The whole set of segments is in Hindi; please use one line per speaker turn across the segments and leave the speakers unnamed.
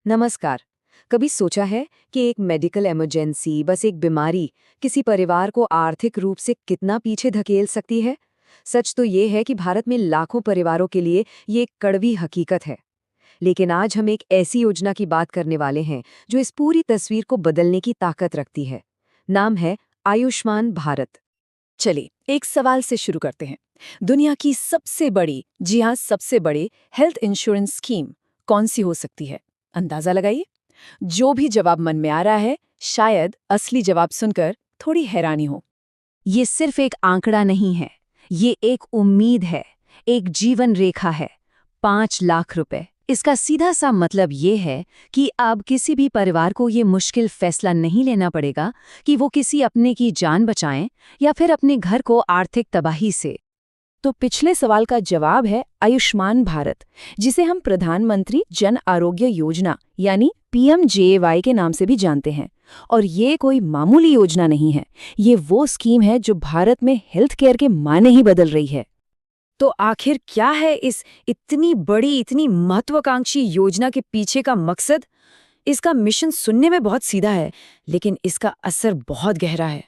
नमस्कार। कभी सोचा है कि एक मेडिकल इमरजेंसी, बस एक बीमारी, किसी परिवार को आर्थिक रूप से कितना पीछे धकेल सकती है? सच तो ये है कि भारत में लाखों परिवारों के लिए ये एक कड़वी हकीकत है। लेकिन आज हम एक ऐसी योजना की बात करने वाले हैं जो इस पूरी तस्वीर को बदलने की ताकत रखती है। नाम है आयुष्मान भारत।
चलिए एक सवाल से शुरू करते हैं। दुनिया की सबसे बड़ी, जी हाँ सबसे बड़ी हेल्थ इंश्योरेंस स्कीम कौन सी हो सकती है? अंदाजा लगाइए। जो भी जवाब मन में आ रहा है, शायद असली जवाब सुनकर थोड़ी हैरानी हो।
ये सिर्फ एक आंकड़ा नहीं है, ये एक उम्मीद है, एक जीवन रेखा है। 5 लाख रुपए। इसका सीधा सा मतलब ये है कि अब किसी भी परिवार को ये मुश्किल फैसला नहीं लेना पड़ेगा कि वो किसी अपने की जान बचाएं या फिर अपने घर को आर्थिक तबाही से।
तो पिछले सवाल का जवाब है आयुष्मान भारत, जिसे हम प्रधानमंत्री जन आरोग्य योजना यानी पीएमजेएवाई के नाम से भी जानते हैं। और ये कोई मामूली योजना नहीं है, ये वो स्कीम है जो भारत में हेल्थ केयर के मायने ही बदल रही है। तो आखिर क्या है इस इतनी बड़ी, इतनी महत्वाकांक्षी योजना के पीछे का मकसद? इसका मिशन सुनने में बहुत सीधा है, लेकिन इसका असर बहुत गहरा है।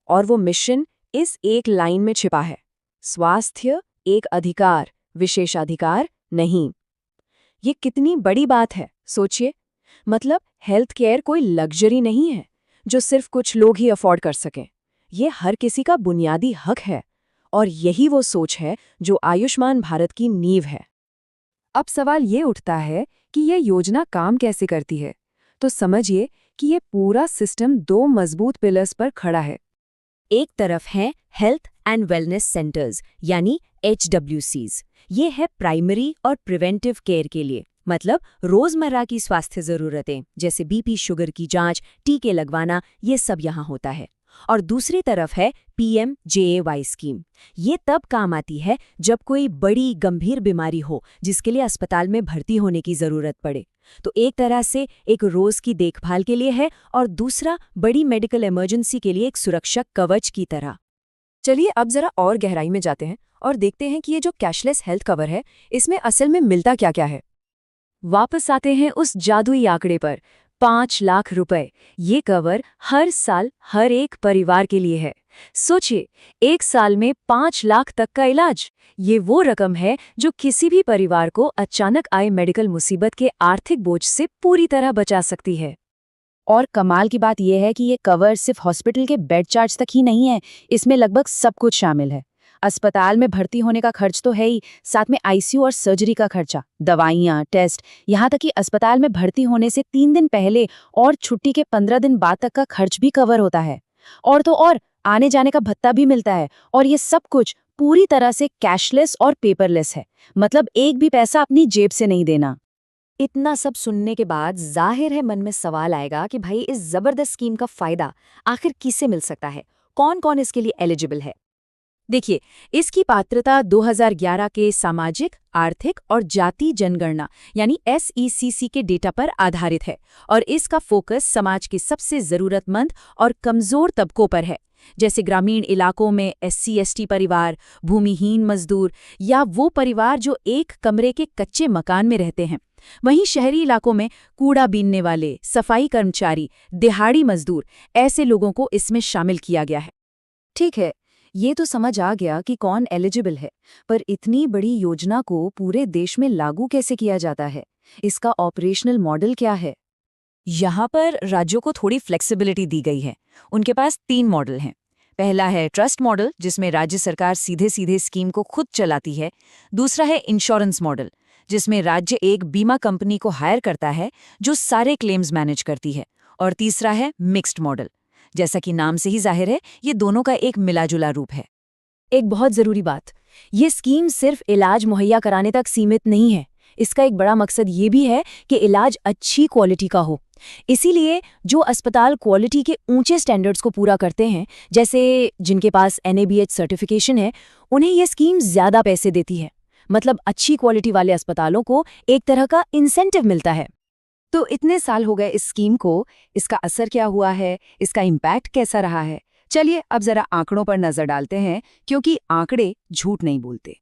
और वो मिशन इस एक लाइन में छिपा है। स्वास्थ्य एक अधिकार, विशेषाधिकार नहीं। ये कितनी बड़ी बात है, सोचिए। मतलब हेल्थ केयर कोई लग्जरी नहीं है जो सिर्फ कुछ लोग ही अफोर्ड कर सकें। ये हर किसी का बुनियादी हक है। और यही वो सोच है जो आयुष्मान भारत की नींव है। अब सवाल ये उठता है कि ये योजना काम कैसे करती है। तो समझिए कि ये पूरा सिस्टम 2 मजबूत पिलर्स पर खड़ा है। एक तरफ है हेल्थ एंड वेलनेस सेंटर्स यानी HWCs। ये है प्राइमरी और प्रिवेंटिव केयर के लिए, मतलब रोजमर्रा की स्वास्थ्य जरूरतें जैसे बीपी, शुगर की जांच, टीके लगवाना, ये सब यहाँ होता है। और दूसरी तरफ है PMJAY स्कीम। ये तब काम आती है जब कोई बड़ी गंभीर बीमारी हो जिसके लिए अस्पताल में भर्ती होने की जरूरत पड़े। तो एक तरह से एक रोज की देखभाल के लिए है और दूसरा बड़ी मेडिकल इमरजेंसी के लिए एक सुरक्षा कवच की तरह। चलिए अब जरा और गहराई में जाते हैं और देखते हैं कि ये जो कैशलेस हेल्थ कवर है, इसमें असल में मिलता क्या क्या है। वापस आते हैं उस जादुई आंकड़े पर, 5 लाख रुपए। ये कवर हर साल हर एक परिवार के लिए है। सोचिए, एक साल में 5 लाख तक का इलाज। ये वो रकम है जो किसी भी परिवार को अचानक आए मेडिकल मुसीबत के आर्थिक बोझ से पूरी तरह बचा सकती है।
और कमाल की बात यह है कि ये कवर सिर्फ हॉस्पिटल के बेड चार्ज तक ही नहीं है, इसमें लगभग सब कुछ शामिल है। अस्पताल में भर्ती होने का खर्च तो है ही, साथ में आईसीयू और सर्जरी का खर्चा, दवाइयाँ, टेस्ट, यहाँ तक कि अस्पताल में भर्ती होने से 3 दिन पहले और छुट्टी के 15 दिन बाद तक का खर्च भी कवर होता है। और तो और आने जाने का भत्ता भी मिलता है। और ये सब कुछ पूरी तरह से कैशलेस और पेपरलेस है, मतलब एक भी पैसा अपनी जेब से नहीं देना।
इतना सब सुनने के बाद जाहिर है मन में सवाल आएगा कि भाई इस जबरदस्त स्कीम का फायदा आखिर किसे मिल सकता है, कौन कौन इसके लिए एलिजिबल है। देखिए, इसकी पात्रता 2011 के सामाजिक, आर्थिक और जाति जनगणना यानी SECC के डेटा पर आधारित है। और इसका फोकस समाज के सबसे जरूरतमंद और कमजोर तबकों पर है, जैसे ग्रामीण इलाकों में SC/ST परिवार, भूमिहीन मजदूर या वो परिवार जो एक कमरे के कच्चे मकान में रहते हैं। वहीं शहरी इलाकों में कूड़ा बीनने वाले, सफाई कर्मचारी, दिहाड़ी मजदूर, ऐसे लोगों को इसमें शामिल किया गया है। ठीक है, ये तो समझ आ गया कि कौन एलिजिबल है, पर इतनी बड़ी योजना को पूरे देश में लागू कैसे किया जाता है? इसका ऑपरेशनल मॉडल क्या है?
यहाँ पर राज्यों को थोड़ी फ्लेक्सिबिलिटी दी गई है। उनके पास 3 मॉडल हैं। पहला है ट्रस्ट मॉडल, जिसमें राज्य सरकार सीधे सीधे स्कीम को खुद चलाती है। दूसरा है इंश्योरेंस मॉडल, जिसमें राज्य एक बीमा कंपनी को हायर करता है जो सारे क्लेम्स मैनेज करती है। और तीसरा है मिक्स्ड मॉडल। जैसा कि नाम से ही जाहिर है, ये दोनों का एक मिलाजुला रूप है। एक बहुत जरूरी बात, ये स्कीम सिर्फ इलाज मुहैया कराने तक सीमित नहीं है। इसका एक बड़ा मकसद ये भी है कि इलाज अच्छी क्वालिटी का हो। इसीलिए जो अस्पताल क्वालिटी के ऊंचे स्टैंडर्ड्स को पूरा करते हैं, जैसे जिनके पास NABH सर्टिफिकेशन है, उन्हें यह स्कीम ज्यादा पैसे देती है। मतलब अच्छी क्वालिटी वाले अस्पतालों को एक तरह का इंसेंटिव मिलता है। तो इतने साल हो गए इस स्कीम को, इसका असर क्या हुआ है, इसका इम्पैक्ट कैसा रहा है? चलिए अब जरा आंकड़ों पर नजर डालते हैं, क्योंकि आंकड़े झूठ नहीं बोलते।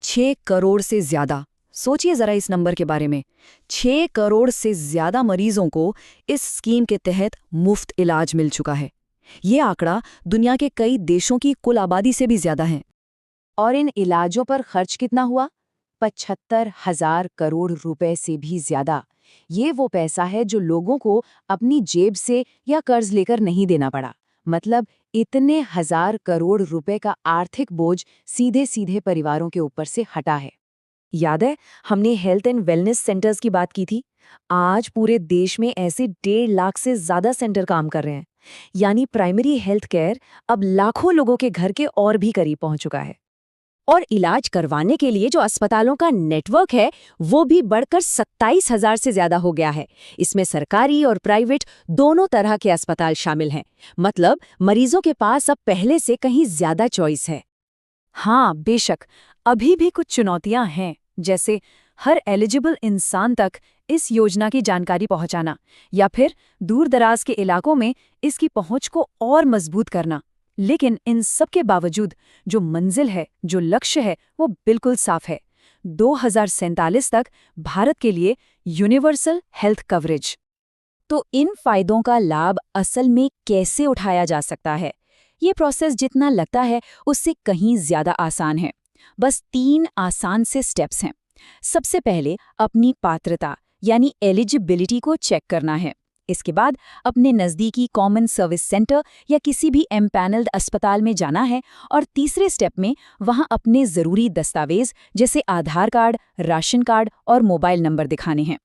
6 करोड़ से ज्यादा सोचिए जरा इस नंबर के बारे में। 6 करोड़ से ज्यादा मरीजों को इस स्कीम के तहत मुफ्त इलाज मिल चुका है। ये आंकड़ा दुनिया के कई देशों की कुल आबादी से भी ज्यादा है।
और इन इलाजों पर खर्च कितना हुआ? 75,000 करोड़ रुपए से भी ज्यादा। ये वो पैसा है जो लोगों को अपनी जेब से या कर्ज लेकर नहीं देना पड़ा। मतलब इतने 1,000 करोड़ रुपए का आर्थिक बोझ सीधे सीधे परिवारों के ऊपर से हटा है।
याद है हमने हेल्थ एंड वेलनेस सेंटर्स की बात की थी? आज पूरे देश में ऐसे 1.5 लाख से ज्यादा सेंटर काम कर रहे हैं। यानी प्राइमरी हेल्थ केयर अब लाखों लोगों के घर के और भी करीब पहुंच चुका है।
और इलाज करवाने के लिए जो अस्पतालों का नेटवर्क है वो भी बढ़कर 27,000 से ज्यादा हो गया है। इसमें सरकारी और प्राइवेट दोनों तरह के अस्पताल शामिल हैं। मतलब मरीजों के पास अब पहले से कहीं ज्यादा चॉइस है।
हाँ बेशक, अभी भी कुछ चुनौतियां हैं, जैसे हर एलिजिबल इंसान तक इस योजना की जानकारी पहुंचाना या फिर दूर दराज के इलाकों में इसकी पहुंच को और मजबूत करना। लेकिन इन सब के बावजूद जो मंजिल है, जो लक्ष्य है, वो बिल्कुल साफ है। 2047 तक भारत के लिए यूनिवर्सल हेल्थ कवरेज।
तो इन फायदों का लाभ असल में कैसे उठाया जा सकता है? ये प्रोसेस जितना लगता है उससे कहीं ज्यादा आसान है। बस 3 आसान से स्टेप्स हैं। सबसे पहले अपनी पात्रता यानी एलिजिबिलिटी को चेक करना है। इसके बाद अपने नज़दीकी कॉमन सर्विस सेंटर या किसी भी एम्पैनल्ड अस्पताल में जाना है और तीसरे स्टेप में वहां अपने ज़रूरी दस्तावेज जैसे आधार कार्ड, राशन कार्ड और मोबाइल नंबर दिखाने हैं।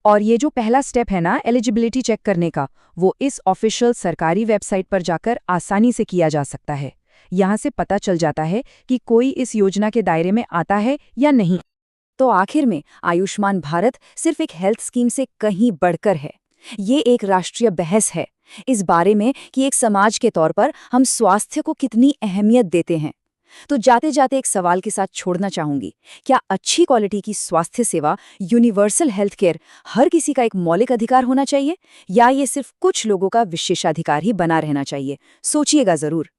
और ये जो पहला स्टेप है ना एलिजिबिलिटी चेक करने का, वो इस ऑफिशियल सरकारी वेबसाइट पर जाकर आसानी से किया जा सकता है। यहाँ से पता चल जाता है कि कोई इस योजना के दायरे में आता है या नहीं। तो आखिर में आयुष्मान भारत सिर्फ एक हेल्थ स्कीम से कहीं बढ़कर है। ये एक राष्ट्रीय बहस है इस बारे में कि एक समाज के तौर पर हम स्वास्थ्य को कितनी अहमियत देते हैं। तो जाते जाते एक सवाल के साथ छोड़ना चाहूंगी, क्या अच्छी क्वालिटी की स्वास्थ्य सेवा, यूनिवर्सल हेल्थ केयर हर किसी का एक मौलिक अधिकार होना चाहिए या ये सिर्फ कुछ लोगों का विशेषाधिकार ही बना रहना चाहिए? सोचिएगा जरूर।